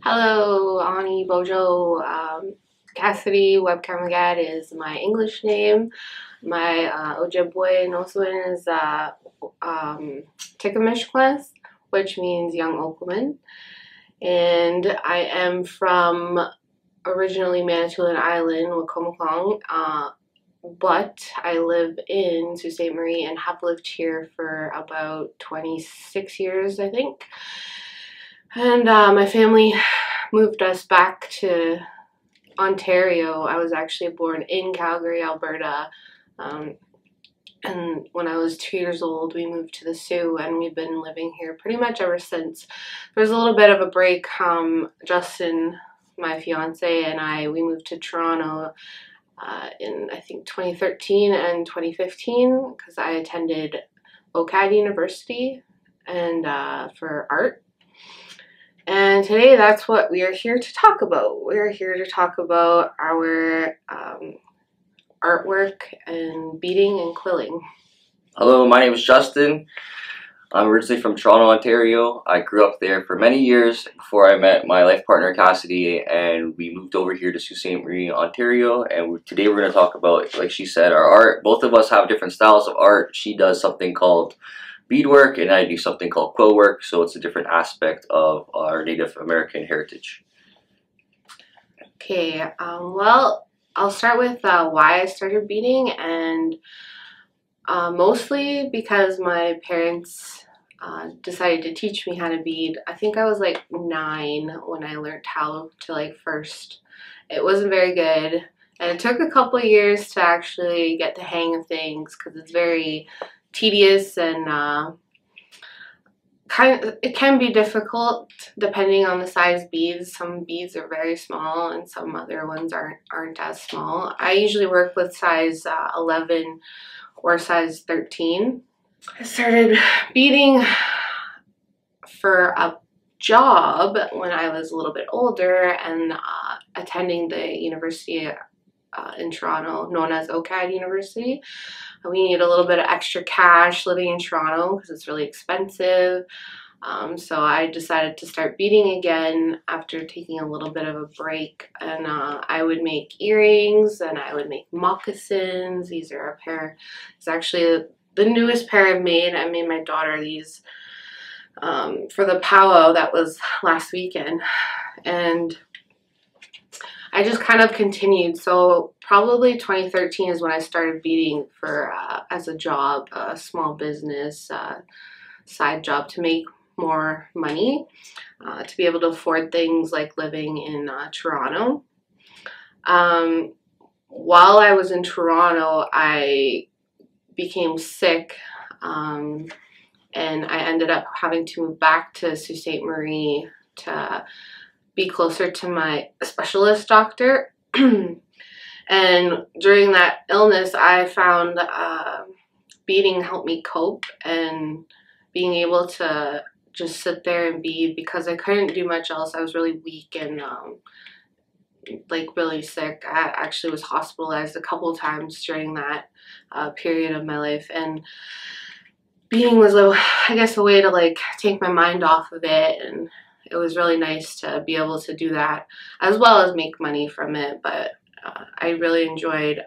Hello, Ani, Bojo. Cassidy, Webkamigad is my English name. My Ojibwe Noswin is Tikamishkles, which means young oak woman. And I am from originally Manitoulin Island, Wacomiquong, but I live in Sault Ste. Marie and have lived here for about 26 years, I think. And my family moved us back to Ontario. I was actually born in Calgary, Alberta. And when I was 2 years old, we moved to the Sioux, and we've been living here pretty much ever since. There was a little bit of a break. Justin, my fiance, and we moved to Toronto in, I think, 2013 and 2015 because I attended OCAD University and for art. And today that's what we are here to talk about. We're here to talk about our artwork and beading and quilling. Hello, my name is Justin. I'm originally from Toronto, Ontario. I grew up there for many years before I met my life partner Cassidi, and we moved over here to Sault Ste. Marie, Ontario. And today we're going to talk about, like she said, our art. Both of us have different styles of art. She does something called beadwork, and I do something called quill work, so it's a different aspect of our Native American heritage. Okay, well, I'll start with why I started beading, and mostly because my parents decided to teach me how to bead. I think I was like 9 when I learned how to first. It wasn't very good, and it took a couple of years to actually get the hang of things because it's very tedious and it can be difficult depending on the size beads. Some beads are very small and some other ones aren't as small. I usually work with size 11 or size 13. I started beading for a job when I was a little bit older and attending the university in Toronto known as OCAD University. We need a little bit of extra cash living in Toronto because it's really expensive. So I decided to start beading again after taking a little bit of a break, and I would make earrings and I would make moccasins. These are a pair, it's actually the newest pair I've made. I made my daughter these for the powwow that was last weekend, and I just kind of continued. So probably 2013 is when I started beading for as a job, a small business side job to make more money, to be able to afford things like living in Toronto. While I was in Toronto, I became sick, and I ended up having to move back to Sault Ste. Marie to be closer to my specialist doctor. And during that illness, I found beading helped me cope, and being able to just sit there and bead because I couldn't do much else. I was really weak and really sick. I actually was hospitalized a couple times during that period of my life, and beading was I guess a way to take my mind off of it, and it was really nice to be able to do that as well as make money from it. But I really enjoyed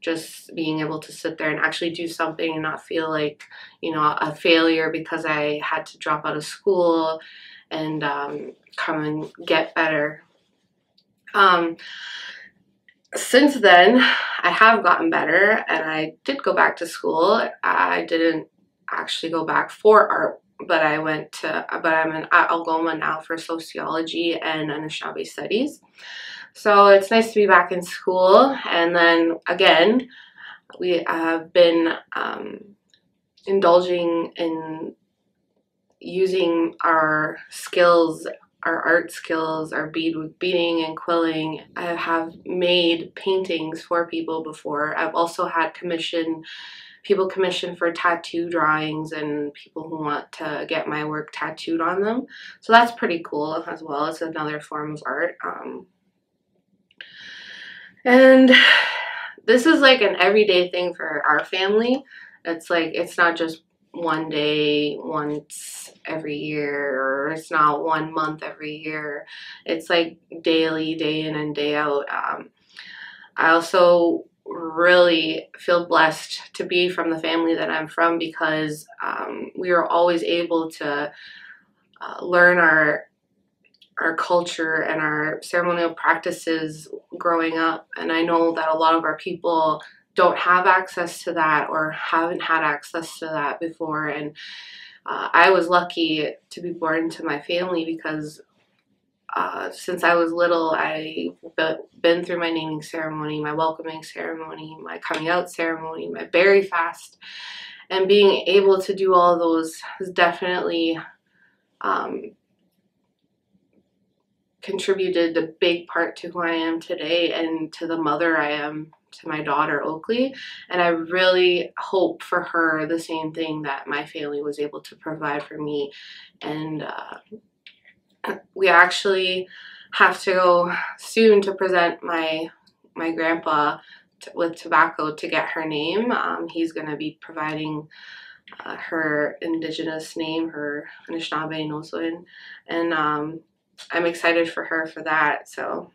just being able to sit there and actually do something and not feel like, a failure because I had to drop out of school and come and get better. Since then, I have gotten better, and I did go back to school. I didn't actually go back for art, but I'm in Algoma now for sociology and Anishinaabe studies. So it's nice to be back in school. And then again, we have been indulging in using our skills, our art skills, our beading and quilling. I have made paintings for people before. I've also had people commission for tattoo drawings and people who want to get my work tattooed on them. So that's pretty cool as well. It's another form of art. And this is like an everyday thing for our family. It's not just one day once every year, or it's not 1 month every year. It's like daily, day in and day out. I also really feel blessed to be from the family that I'm from, because we were always able to learn our culture and our ceremonial practices growing up. And I know that a lot of our people don't have access to that, or haven't had access to that before. And I was lucky to be born into my family, because since I was little, I've been through my naming ceremony, my welcoming ceremony, my coming out ceremony, my berry fast. And being able to do all those has definitely contributed a big part to who I am today, and to the mother I am to my daughter Oakley. And I really hope for her the same thing that my family was able to provide for me. And we actually have to go soon to present my grandpa with tobacco to get her name. He's going to be providing her Indigenous name, her Anishinaabe Nosoin, and I'm excited for her for that. So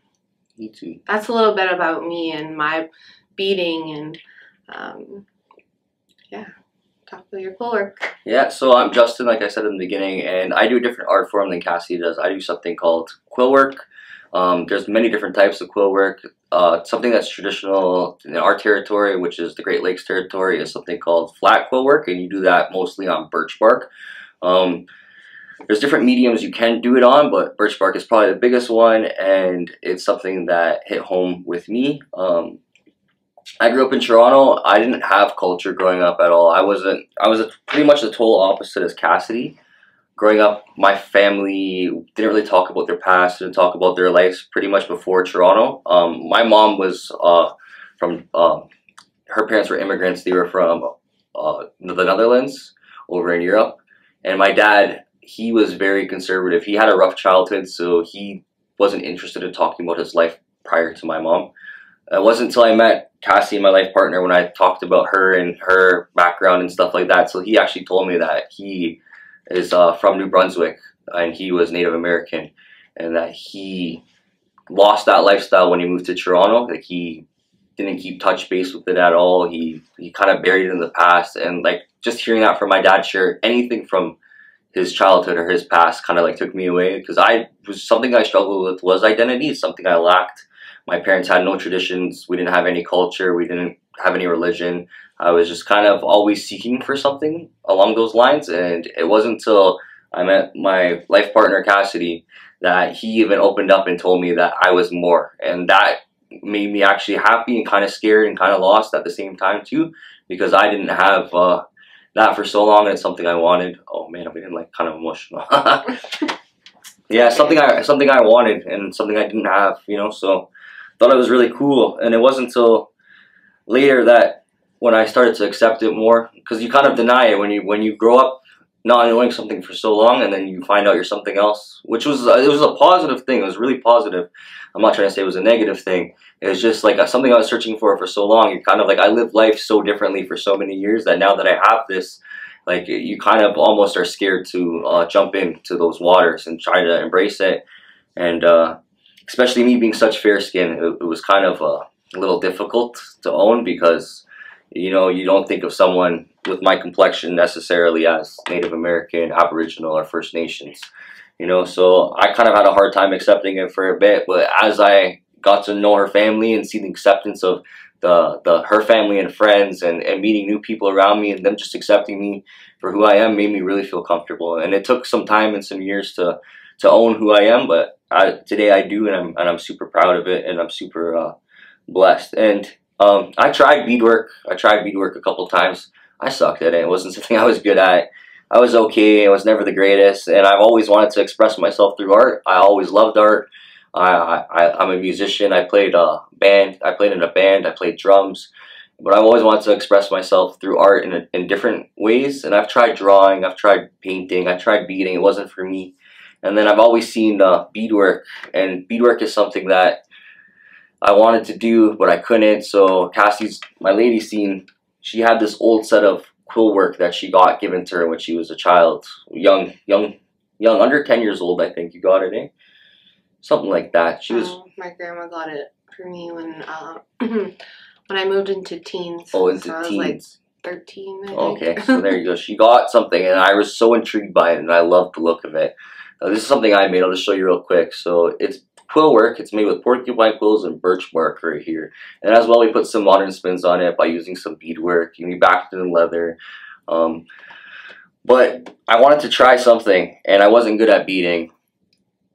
Me too. that's a little bit about me and my beading, and yeah, talk about your quill work. Yeah, so I'm Justin, like I said in the beginning, and I do a different art form than Cassidi does. I do something called quill work. There's many different types of quill work. Something that's traditional in our territory, which is the Great Lakes territory, is something called flat quill work, and you do that mostly on birch bark. There's different mediums you can do it on, but birch bark is probably the biggest one, and it's something that hit home with me. I grew up in Toronto. I didn't have culture growing up at all. I was pretty much the total opposite as Cassidi. Growing up, my family didn't really talk about their past, didn't talk about their lives pretty much before Toronto. My mom was from, her parents were immigrants. They were from the Netherlands over in Europe. And my dad, he was very conservative. He had a rough childhood, so he wasn't interested in talking about his life prior to my mom. It wasn't until I met Cassie, my life partner, when I talked about her and her background and stuff like that. So he actually told me that he is from New Brunswick, and he was Native American, and that he lost that lifestyle when he moved to Toronto. Like, he didn't keep touch base with it at all. He kind of buried it in the past. And like, just hearing that from my dad share anything from his childhood or his past kind of like took me away, because something I struggled with was identity. It's something I lacked. My parents had no traditions. We didn't have any culture. We didn't have any religion. I was just kind of always seeking for something along those lines. And it wasn't until I met my life partner, Cassidi, that he even opened up and told me that I was more. And that made me actually happy and kind of scared and kind of lost at the same time too, because I didn't have that for so long, and it's something I wanted. Oh man, I'm getting like kind of emotional. Yeah, something I wanted and something I didn't have, you know. So thought it was really cool. And it wasn't until later that when I started to accept it more, because you kind of deny it when you grow up not knowing something for so long, and then you find out you're something else, which was it was a positive thing. It was really positive. I'm not trying to say it was a negative thing. It was just like something I was searching for so long. You kind of like, I lived life so differently for so many years that now that I have this, like, you kind of almost are scared to jump into those waters and try to embrace it. And especially me being such fair skin, it was kind of a little difficult to own, because you know, you don't think of someone with my complexion necessarily as Native American, Aboriginal, or First Nations, you know. So I kind of had a hard time accepting it for a bit, but as I got to know her family and see the acceptance of her family and friends, and meeting new people around me, and them just accepting me for who I am, made me really feel comfortable. And it took some time and some years to own who I am, but today I do, and I'm super proud of it, and I'm super blessed. And I tried beadwork. A couple times. I sucked at it. It wasn't something I was good at. I was okay. I was never the greatest, and I've always wanted to express myself through art. I always loved art. I'm a musician. I played in a band. I played drums, but I've always wanted to express myself through art in different ways. And I've tried drawing. I've tried painting. I tried beading. It wasn't for me. And then I've always seen beadwork, and beadwork is something that I wanted to do, but I couldn't. So Cassie's, my lady scene, she had this old set of quill work that she got given to her when she was a child, young, under 10 years old. I think you got it, eh? Something like that. She was. My grandma got it for me when when I moved into teens. Oh, into so I was teens. like 13, I think. Okay, so there you go. She got something, and I was so intrigued by it, and I loved the look of it. This is something I made. I'll just show you real quick. So it's quill work. It's made with porcupine quills and birch bark right here. And as well, we put some modern spins on it by using some beadwork. You backed it in leather. But I wanted to try something, and I wasn't good at beading.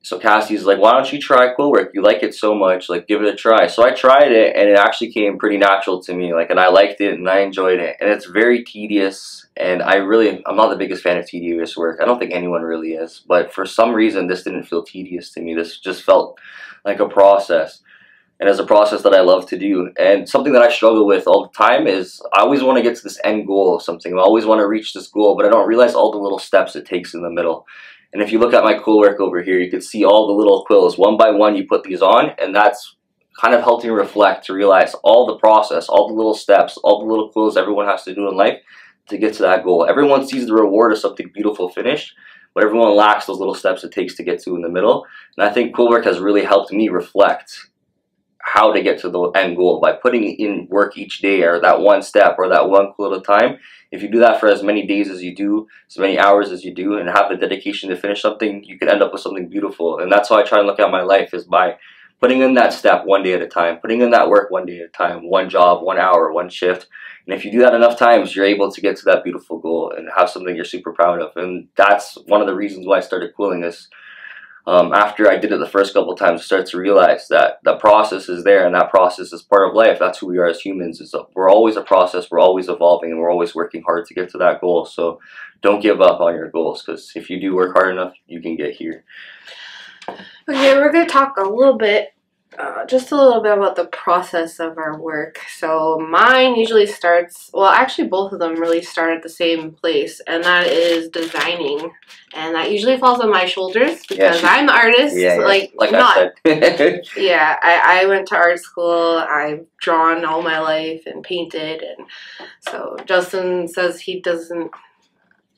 So Cassie's like, why don't you try quill work? You like it so much, like give it a try. So I tried it, and it actually came pretty natural to me, like, and I liked it and I enjoyed it. And it's very tedious, and I'm not the biggest fan of tedious work. I don't think anyone really is, but for some reason this didn't feel tedious to me. This just felt like a process, and it's a process that I love to do. And something that I struggle with all the time is I always want to get to this end goal of something. I always want to reach this goal, but I don't realize all the little steps it takes in the middle. And if you look at my quill work over here, you can see all the little quills. One by one, you put these on, and that's kind of helped me reflect to realize all the process, all the little steps, all the little quills everyone has to do in life to get to that goal. Everyone sees the reward of something beautiful finished, but everyone lacks those little steps it takes to get to in the middle. And I think quill work has really helped me reflect how to get to the end goal by putting in work each day, or that one step, or that one quill at a time. If you do that for as many days as you do, as many hours as you do, and have the dedication to finish something, you can end up with something beautiful. And that's how I try and look at my life, is by putting in that step one day at a time, putting in that work one day at a time, one job, 1 hour, one shift. And if you do that enough times, you're able to get to that beautiful goal and have something you're super proud of. And that's one of the reasons why I started quilling this. After I did it the first couple of times, I started to realize that the process is there, and that process is part of life. That's who we are as humans. We're always a process, we're always evolving, and we're always working hard to get to that goal. So don't give up on your goals, because if you do work hard enough, you can get here. Okay, we're going to talk a little bit, just a little bit about the process of our work. So mine usually starts, well, actually both of them really start at the same place, and that is designing. And that usually falls on my shoulders because I'm the artist. Yeah, like not, I said. Yeah, I went to art school. I've drawn all my life and painted, and so Justin says he doesn't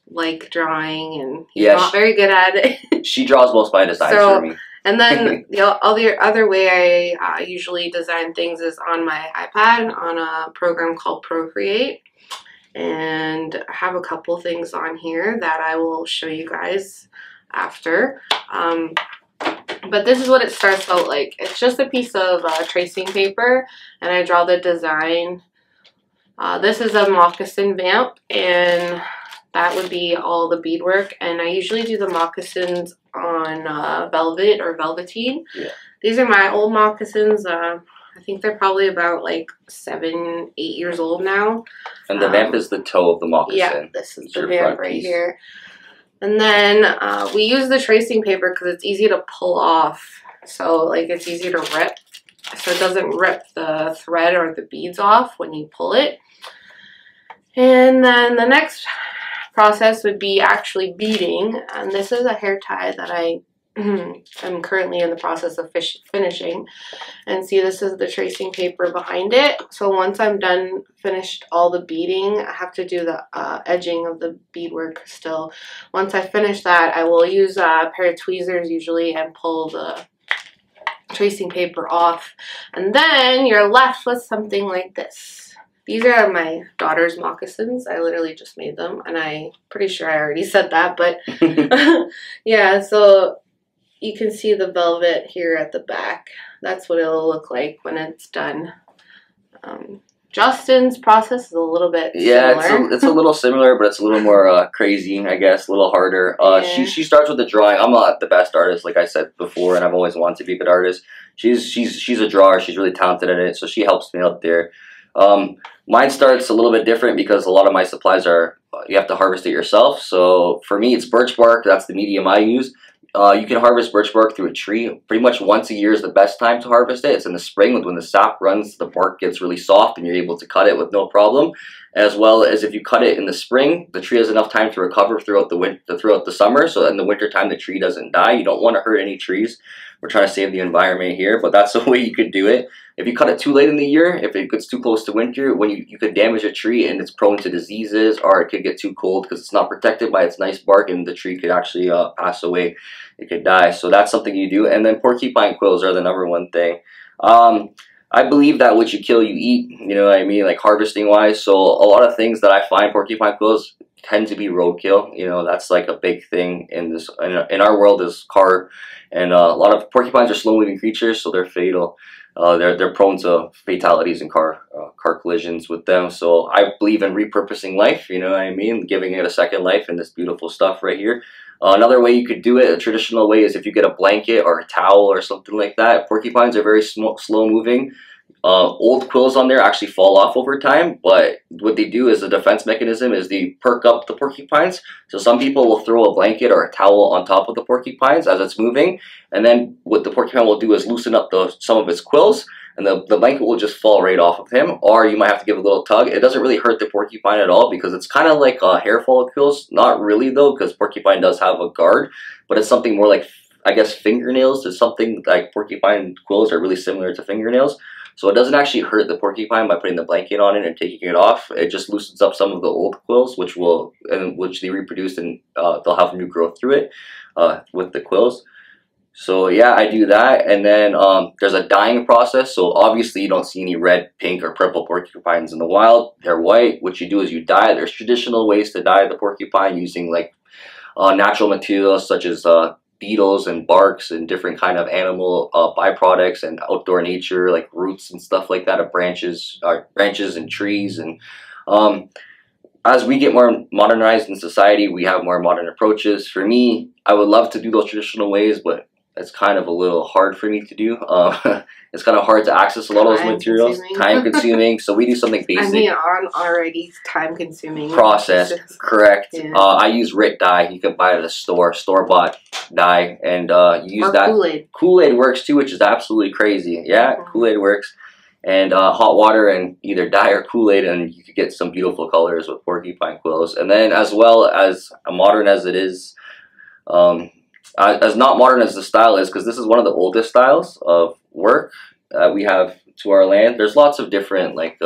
like drawing, and he's not very good at it. She draws most of my designs for me. And then the other way I usually design things is on my iPad on a program called Procreate. And I have a couple things on here that I will show you guys after. But this is what it starts out like. It's just a piece of tracing paper, and I draw the design. This is a moccasin vamp, and that would be all the beadwork. And I usually do the moccasins on velvet or velveteen. Yeah. These are my old moccasins. I think they're probably about like 7, 8 years old now. And the vamp is the toe of the moccasin. Yeah, this is the vamp right here. And then we use the tracing paper because it's easy to pull off. So like it's easy to rip. So it doesn't rip the thread or the beads off when you pull it. And then the next process would be actually beading. And this is a hair tie that I'm currently in the process of finishing. And see, this is the tracing paper behind it. So once I'm done, finished all the beading, I have to do the edging of the beadwork still. Once I finish that, I will use a pair of tweezers usually and pull the tracing paper off. And then you're left with something like this. These are my daughter's moccasins. I literally just made them, and I'm pretty sure I already said that, but yeah, so you can see the velvet here at the back. That's what it'll look like when it's done. Justin's process is a little bit similar. It's a little similar, but it's a little more crazy, I guess, a little harder. She starts with the drawing. I'm not the best artist, like I said before, and I've always wanted to be a good artist. She's a drawer. She's really talented at it, so she helps me out there. Mine starts a little bit different because a lot of my supplies are, you have to harvest it yourself. So for me, it's birch bark. That's the medium I use. You can harvest birch bark through a tree. Pretty much once a year is the best time to harvest it. It's in the spring when the sap runs, the bark gets really soft, and you're able to cut it with no problem. as well as if you cut it in the spring, the tree has enough time to recover throughout the summer. So in the winter time, the tree doesn't die. You don't want to hurt any trees. We're trying to save the environment here, but that's the way you could do it. If you cut it too late in the year, if it gets too close to winter, when you could damage a tree and it's prone to diseases, or it could get too cold because it's not protected by its nice bark, and the tree could actually pass away. It could die. So that's something you do. And then porcupine quills are the #1 thing. I believe that what you kill, you eat, you know what I mean, like harvesting wise. So a lot of things that I find porcupine quills tend to be roadkill. You know, that's like a big thing in this, in our world is car. And a lot of porcupines are slow moving creatures, so they're fatal. They're prone to fatalities and car collisions with them. So I believe in repurposing life, you know what I mean, giving it a second life in this beautiful stuff right here. Another way you could do it, a traditional way, is if you get a blanket or a towel or something like that. Porcupines are very slow moving. Old quills on there actually fall off over time, but what they do as a defense mechanism is they perk up the porcupines. So some people will throw a blanket or a towel on top of the porcupines as it's moving, and then what the porcupine will do is loosen up some of its quills, and the blanket will just fall right off of him, or you might have to give a little tug. It doesn't really hurt the porcupine at all because it's kind of like hair follicles. Not really though, because porcupine does have a guard, but it's something more like, I guess, fingernails. Is something like porcupine quills are really similar to fingernails. So it doesn't actually hurt the porcupine by putting the blanket on it and taking it off. It just loosens up some of the old quills, which they reproduce, and they'll have new growth through it with the quills. So yeah, I do that. And then there's a dyeing process. So obviously you don't see any red, pink, or purple porcupines in the wild. They're white. What you do is you dye. There's traditional ways to dye the porcupine using like natural materials such as beetles and barks and different kind of animal byproducts and outdoor nature like roots and stuff like that of branches and trees. And as we get more modernized in society, we have more modern approaches. For me, I would love to do those traditional ways, but it's kind of a little hard for me to do. It's kind of hard to access a lot of those materials. Time consuming. So we do something basic. I mean, already time consuming process. Correct. Yeah. I use RIT dye. You can buy it at a store-bought dye, and you use that. Kool-Aid. Kool-Aid works too, which is absolutely crazy. Yeah, Kool-Aid works. And hot water and either dye or Kool-Aid, and you could get some beautiful colors with porcupine quills. And then, as well as modern as it is, as not modern as the style is, because this is one of the oldest styles of work we have to our land. There's lots of different like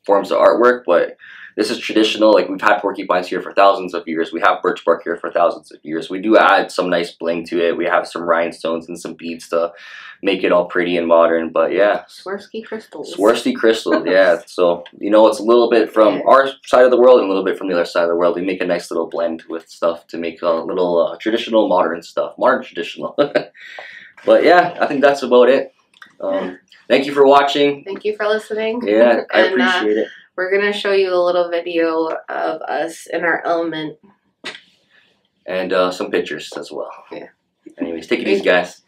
forms of artwork, but this is traditional. Like, we've had porcupines here for thousands of years. We have birch bark here for thousands of years. We do add some nice bling to it. We have some rhinestones and some beads to make it all pretty and modern. But yeah, Swarovski crystals. Swarovski crystals, yeah. So, you know, it's a little bit from our side of the world and a little bit from the other side of the world. We make a nice little blend with stuff to make a little traditional modern stuff. Modern traditional. But yeah, I think that's about it. Thank you for watching. Thank you for listening. Yeah, I appreciate it. We're going to show you a little video of us in our element. And some pictures as well. Yeah. Anyways, take it easy, guys.